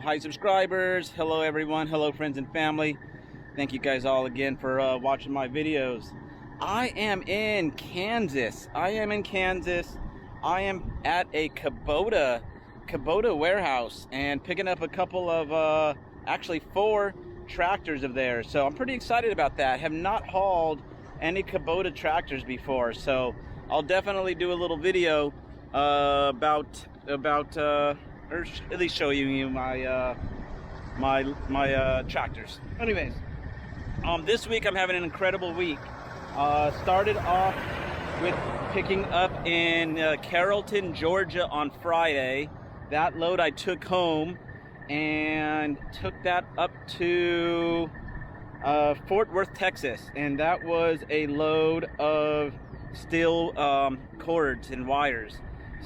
Hi subscribers, hello everyone, hello friends and family. Thank you guys all again for watching my videos. I am in Kansas. I am at a Kubota warehouse and picking up a couple of, actually 4 tractors of theirs. So I'm pretty excited about that. I have not hauled any Kubota tractors before, so I'll definitely do a little video about or at least show you my my tractors. Anyways, this week I'm having an incredible week. Started off with picking up in Carrollton, Georgia on Friday. That load I took home and took that up to Fort Worth, Texas, and that was a load of steel cords and wires.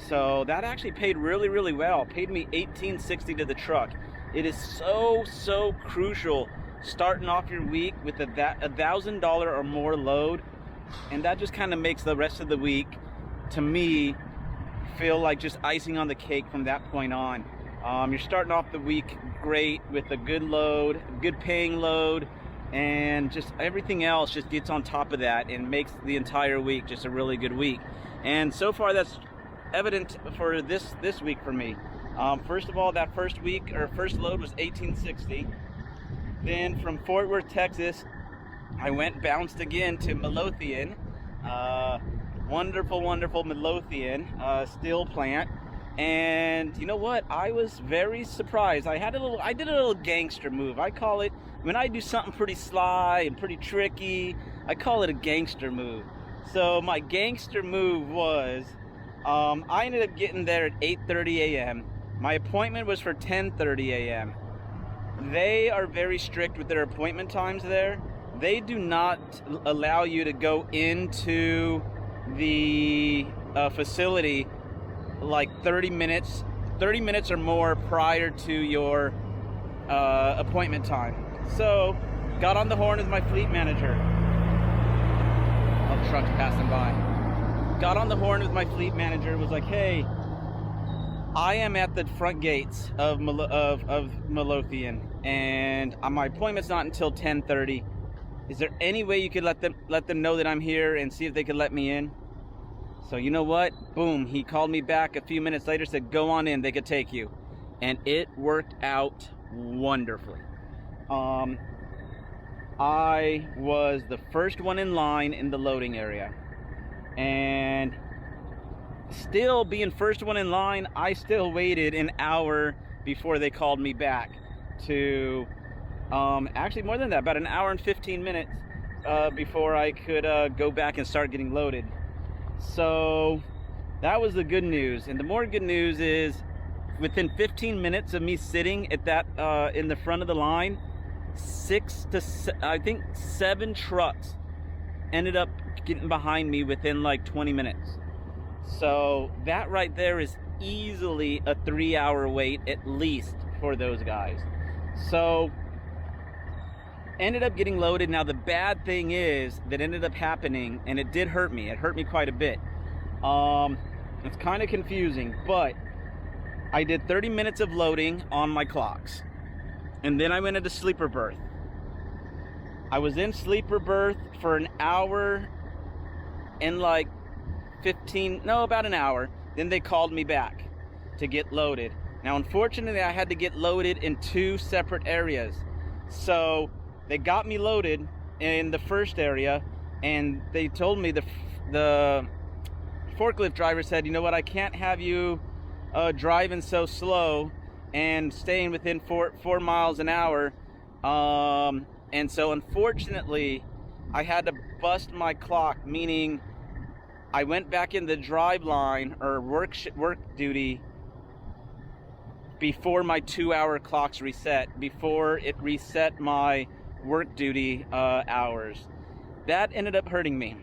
So that actually paid really well. Paid me $18.60 to the truck. It is so crucial starting off your week with a $1,000 or more load, and that just kind of makes the rest of the week, to me, feel like just icing on the cake from that point on. You're starting off the week great with a good load, a good paying load, and just everything else just gets on top of that and makes the entire week just a really good week. And so far that's evident for this week for me. First of all, that first load was $18.60. Then from Fort Worth, Texas, I bounced again to Midlothian. Wonderful Midlothian steel plant. And you know what? I was very surprised. I did a little gangster move. I call it, when I do something pretty sly and pretty tricky, I call it a gangster move. So my gangster move was, I ended up getting there at 8:30 a.m. My appointment was for 10:30 a.m. They are very strict with their appointment times there. They do not allow you to go into the facility like 30 minutes or more prior to your appointment time. So got on the horn with my fleet manager. All the trucks passing by. Got on the horn with my fleet manager, was like, hey, I am at the front gates of Midlothian, and my appointment's not until 10:30. Is there any way you could let them know that I'm here and see if they could let me in? So you know what? Boom, he called me back a few minutes later, said, go on in, they could take you. And it worked out wonderfully. I was the first one in line in the loading area. And still being first one in line, I still waited an hour before they called me back to, actually more than that, about an hour and 15 minutes before I could go back and start getting loaded. So that was the good news. And the more good news is, within 15 minutes of me sitting at that in the front of the line, 7 trucks ended up getting behind me within like 20 minutes. So that right there is easily a 3-hour wait at least for those guys. So ended up getting loaded. Now the bad thing is that ended up happening, and it did hurt me. It hurt me quite a bit. It's kind of confusing, but I did 30 minutes of loading on my clocks, and then I went into sleeper berth. I was in sleeper berth for an hour and like about an hour. Then they called me back to get loaded. Now unfortunately I had to get loaded in 2 separate areas. So they got me loaded in the first area, and they told me, the forklift driver said, you know what, I can't have you driving so slow and staying within 4 miles an hour. And so unfortunately I had to bust my clock, meaning I went back in the drive line or work duty before my 2-hour clocks reset, before it reset my work duty hours. That ended up hurting me.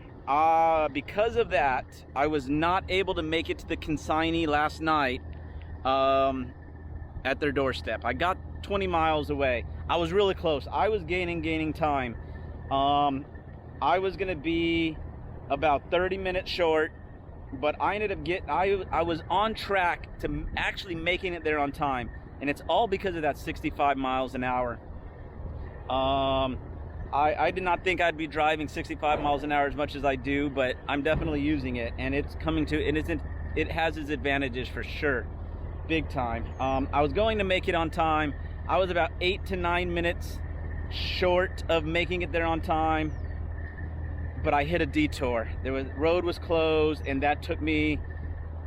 Because of that, I was not able to make it to the consignee last night at their doorstep. I got 20 miles away. I was really close. I was gaining time. I was gonna be about 30 minutes short, but I ended up I was on track to actually making it there on time. and it's all because of that 65 miles an hour. I did not think I'd be driving 65 miles an hour as much as I do, but I'm definitely using it, and it's coming to, it has its advantages for sure, big time. I was going to make it on time. I was about 8 to 9 minutes short of making it there on time, but I hit a detour. Road was closed, and that took me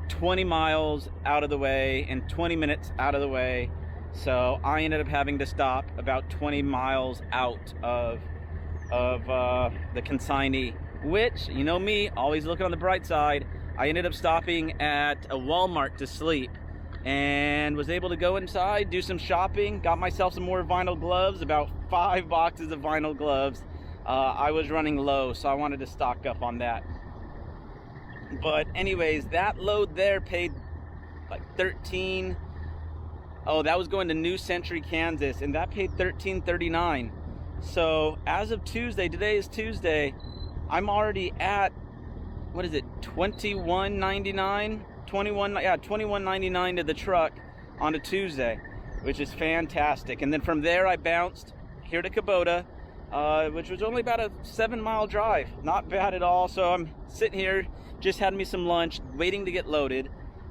20 miles out of the way and 20 minutes out of the way. So I ended up having to stop about 20 miles out of the consignee, which, you know me, always looking on the bright side. I ended up stopping at a Walmart to sleep and was able to go inside, do some shopping, got myself some more vinyl gloves, about 5 boxes of vinyl gloves. I was running low, so I wanted to stock up on that. But anyways, that load there paid like $13. Oh, that was going to New Century, Kansas, and that paid $13.39. So as of Tuesday, today is Tuesday, I'm already at, what is it, $21.99? $21.99 to the truck on a Tuesday, which is fantastic. And then from there I bounced here to Kubota, which was only about a 7-mile drive. Not bad at all. So I'm sitting here, just had me some lunch, waiting to get loaded,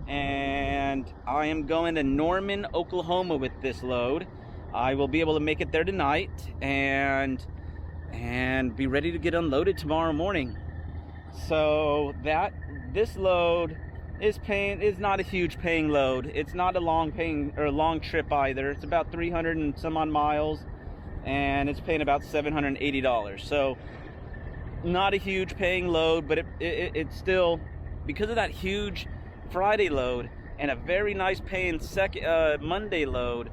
and I am going to Norman, Oklahoma with this load. I will be able to make it there tonight and be ready to get unloaded tomorrow morning. So this load is not a huge paying load. It's not a long trip either. It's about 300 and some odd miles, and it's paying about $780. So not a huge paying load, but it's still, because of that huge Friday load and a very nice paying Monday load,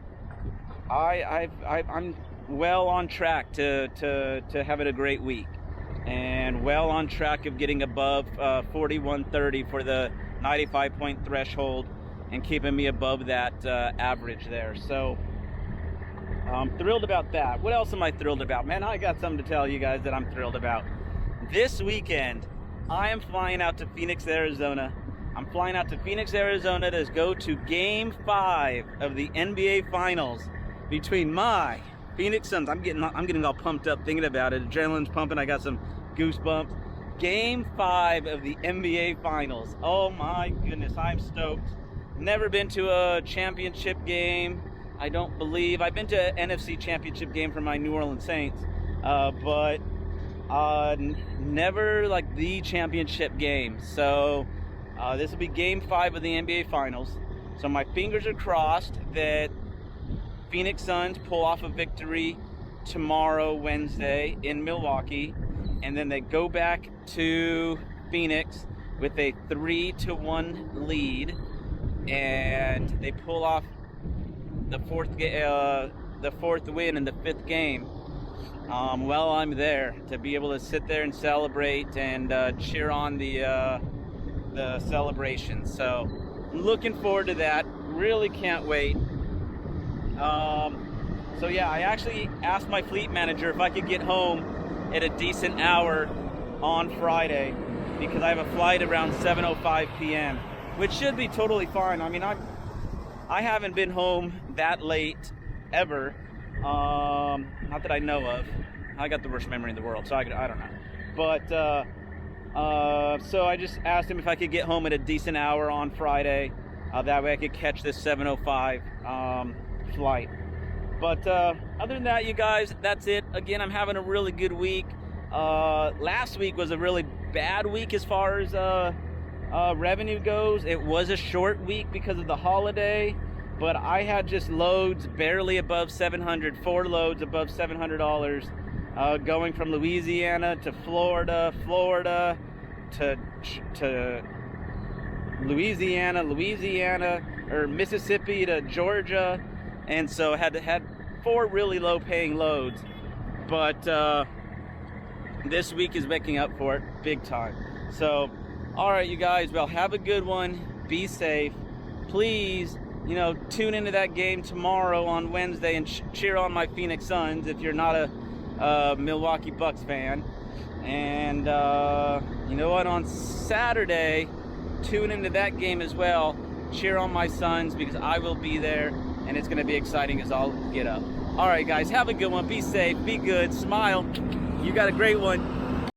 I'm well on track to having a great week, and well on track of getting above 4130 for the 95 point threshold and keeping me above that average there. So I'm thrilled about that. What else am I thrilled about? Man, I got something to tell you guys that I'm thrilled about. This weekend, I am flying out to Phoenix, Arizona. I'm flying out to Phoenix, Arizona to go to Game 5 of the NBA Finals between my Phoenix Suns. I'm getting all pumped up thinking about it. Adrenaline's pumping. I got some goosebumps. Game 5 of the NBA Finals. Oh my goodness, I'm stoked. Never been to a championship game. I don't believe. I've been to an NFC championship game for my New Orleans Saints, but never like the championship game. So this will be Game 5 of the NBA Finals. So my fingers are crossed that Phoenix Suns pull off a victory tomorrow, Wednesday, in Milwaukee, and then they go back to Phoenix with a 3-1 lead, and they pull off the fourth win in the 5th game. Well, I'm there to be able to sit there and celebrate and cheer on the celebration. So I'm looking forward to that. Really can't wait. So yeah, I actually asked my fleet manager if I could get home at a decent hour on Friday, because I have a flight around 7:05 p.m., which should be totally fine. I mean, I haven't been home that late ever, not that I know of. I got the worst memory in the world, so I don't know. But so I just asked him if I could get home at a decent hour on Friday, that way I could catch this 7:05 flight. But other than that, you guys, that's it. Again, I'm having a really good week. Last week was a really bad week as far as revenue goes. It was a short week because of the holiday, but I had just loads barely above 700, 4 loads above $700, going from Louisiana to Florida, to Louisiana, or Mississippi to Georgia. And so had 4 really low paying loads, but this week is making up for it big time. So all right, you guys, well, have a good one, be safe, please, tune into that game tomorrow on Wednesday and cheer on my Phoenix Suns if you're not a Milwaukee Bucks fan. And you know what, on Saturday, tune into that game as well, cheer on my Suns, because I will be there. and it's going to be exciting as all get up. All right, guys, have a good one. Be safe, be good, smile. You got a great one.